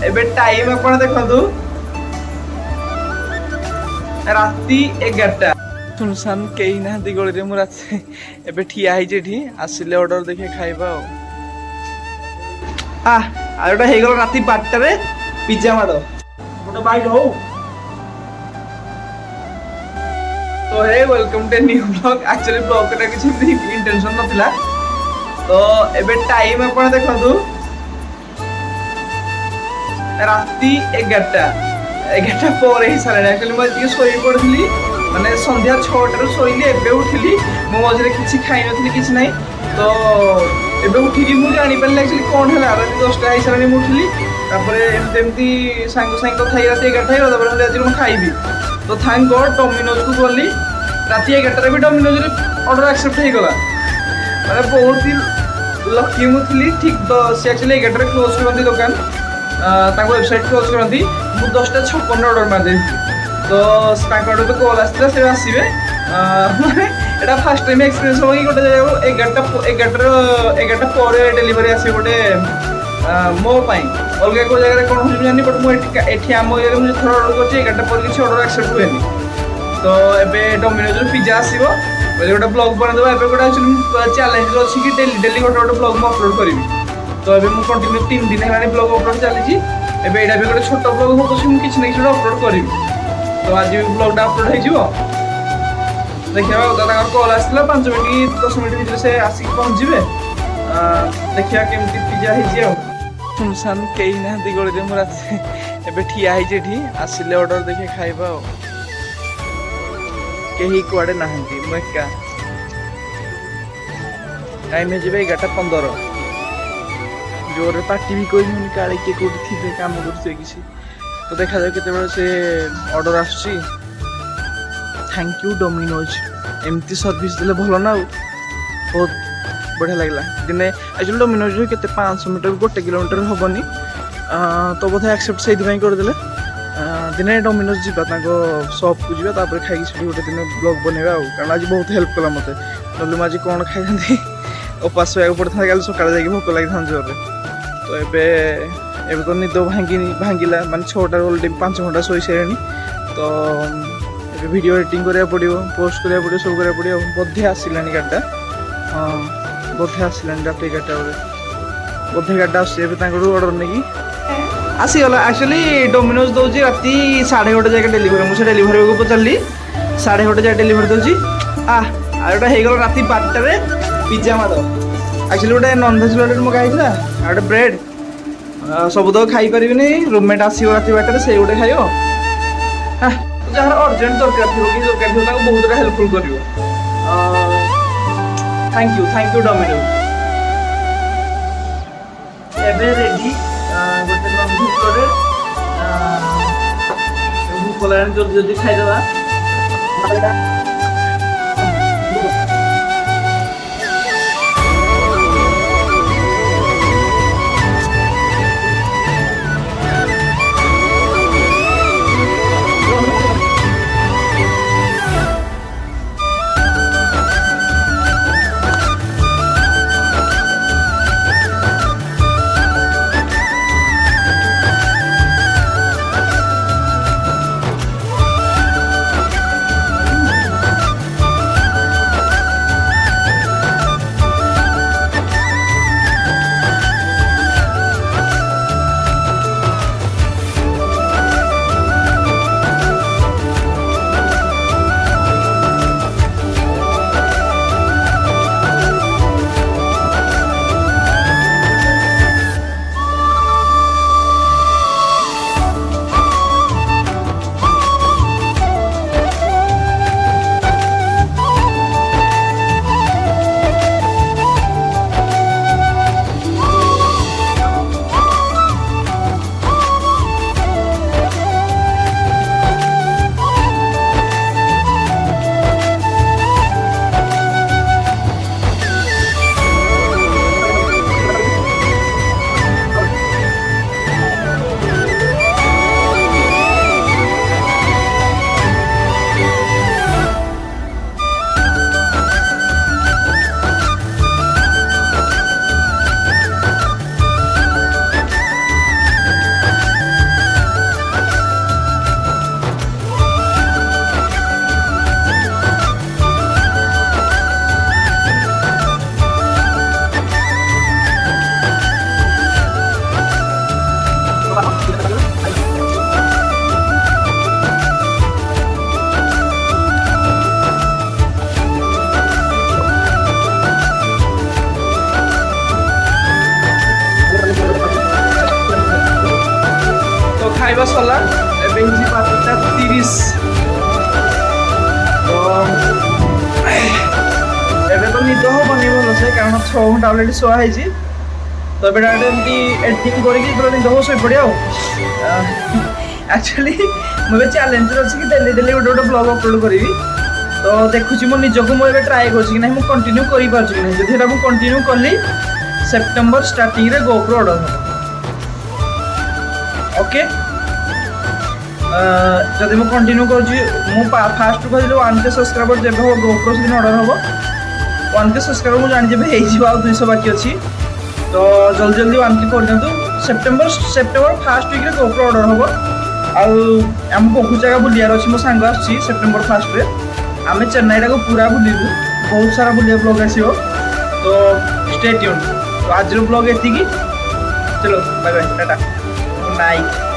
एबे टाइम आपण देखंतु राती 11टा सुनसान केही ना गली रे मु राती एबे ठिया हिजेठी आसिले ऑर्डर देखे खाइबा आटा हे गलो राती 12टा रे पिज्जा मार गोटे बाइट हो तो हे welcome to new blog actually blog कटा किछि इंटेंशन नथिला तो एबे टाइम आपण देखंतु राती 11टा पर ही सारे एक्चुअली मैं ये सोई पड़थली माने संध्या 6टा रे सोइली एबे उठिली मो मजरे किछि खाइ नथली किछि नै तो एबे उठिकी मु जानि पल्ले एक्चुअली कोन हला राती 10टा ही सारे मु उठिली तापरे एमती सांग सांग खाई राती 11टा ही तापरे आज मु खाइबी तो थैंक गॉड डोमिनोज को गली राती 11टा रे भी डोमिनोज रे ऑर्डर एक्सेप्ट हे गला माने बहुत ही लकी मु थली ठीक से एक्चुअली 11टा रे क्लोज करंती दुकान ताको वेबसाइट क्लोज करंती मु 10टा 56 ऑर्डर मार दे तो स्पाइकर तो कॉल आस्ता से आसीबे माने एटा फर्स्ट टाइम एक्सपीरियंस हो कि गोटे जगह 11टा पर डिलीवरी आसी गोटे मो पाई अलग को जगह कोन हो जानी बट मु एठी आम एरिया मु थोड़ा ऑर्डर करछि 11टा पर किछि ऑर्डर एक्सेप्ट हुएनी तो एबे डोमिनोज रो पिज्जा आसीबो बोले गोटे ब्लॉग बना देबो एबे गोटे एक्चुअली चैलेंज अछि कि डेली गोटे ब्लॉग म अपलोड करबी तो एबे मु कंटिन्यू 3 दिन हेलानी ब्लॉग अपलोड चली छी एबे एटा भी गोटे छोटो ब्लॉग हो तो मु किछि नै किछि अपलोड करबी तो आज भी ब्लॉग अपलोड हो जिवो देखिया दादा कॉल आसला 5 मिनिट 10 मिनिट भीतर से आसी पहुंच जिवे देखिया केमती पिज्जा हे जियो सुनसान केही ना गली रे मु राती एबे ठिया हे जेठी आसिले ऑर्डर देखे खाइबा केही कुआडे नाहंती मु एका टाइम हे जिवे 11:15 जोरे पार्टी भी कोई नहीं काले के कोठी थिबे काम करथे किसी तो देखा जाए केते बेले से ऑर्डर आसी थैंक यू डोमिनोज एमती सर्विस देले भलो ना बहुत बढ़िया लागला दिने एक्चुअली डोमिनोज केते 500 मीटर 1 किलोमीटर होबनी तो बोधे एक्सेप्ट सही दिबाई कर देले दिने डोमिनोज जिबा ताको शॉप को जिबा तापर खाई छी गोटे दिन ब्लॉग बनेबा कारण आज बहुत हेल्प कला मते नले माजी कोन खाइ जंती उपास होया पड़था गाल सकाळ जाई भूख लागि थान जोरे तो एबे तो निद भांगिला माने 6टा ऑलरेडी 5 घंटा सोई सेरेनी तो एबे वीडियो एडिटिंग करिया पड़ियो पोस्ट करिया पड़ियो सब करिया पड़ियो बोधे आसिलानी गाटा हां बोधे आसिलानी राती 11टा बजे बोधे गाटा आसी एबे तांको ऑर्डर नेकी आसी गला एक्चुअली डोमिनोज दोजी राती 1:30 जाके डिलीवरी मुसे डिलीवरी को पचली 1:30 जाके डिलीवरी दोजी आटा हे गला राती 12टा रे पिज्जा मादो एक्चुअली गोटे नॉन वेज ब्रेड मगा आइला गोटे ब्रेड सब तो खाई पारि रूममेट आसो रात 12टा से गोटे खाइयो जहाँ अर्जेंट दरकार थी कि दरकार थी बहुत हेल्पफुल कर थैंक यू डोमिनो एबे रेडी गोटे नॉन वेज भूख लगा जल्दी जल्दी खाईदेवा ଖାଇବା ସରିଲା ଏବେ ହେଇଛି 5:30 ତ ଏବେ ତ ନିଦ ହବନି ଭଲସେ କାରଣ 6 ଘଣ୍ଟା ଅଲରେଡି ଶୁଆ ହେଇଛି ତ ଏବେ ଡାଇରେକ୍ଟ ଏମିତି ଏଡିଟିଂ କରିକି ପୁରା ନିଦ ହବ ଶୋଇପଡେ ଆଉ ଆକ୍ଚୁଆଲି ମୁଁ ଏବେ ଚ୍ୟାଲେଞ୍ଜରେ ଅଛି କି ଡେଲି ଗୋଟେ ବ୍ଲଗ ଅପଲୋଡ କରିବି ତ ଦେଖୁଛି ମୁଁ ନିଜକୁ ମୁଁ ଏବେ ଟ୍ରାଏ କରୁଛି କି ନାହିଁ ମୁଁ କଣ୍ଟିନ୍ୟୁ କରିପାରୁଛି କି ନାହିଁ ଯଦି ସେଇଟା ମୁଁ କଣ୍ଟିନ୍ୟୁ କଲି ସେପ୍ଟେମ୍ବର ଷ୍ଟାର୍ଟିଂରେ ଗୋପ୍ରୋ ଅର୍ଡର ହେବ ओके जदि मुझे कंटिन्यू करुँची फास्ट कहली 1K सब्सक्राइबर जब हम गोप्रो से ऑर्डर हम 1K सब्सक्राइबर मुझे जानी जब हो 200 बाकी अच्छी तो जल्दी 1K कर दिखाँ September first week GoPro order हम आम बहुत जगह बुलार अच्छी मो सांग आस सेप्टेम्बर फास्ट में आम चेन्नई टाक पूरा बुलू बहुत सारा बुलिया ब्लॉग आसो तो स्टे ट्यून तो आज ब्लॉग एति चलो bye bye tata good night.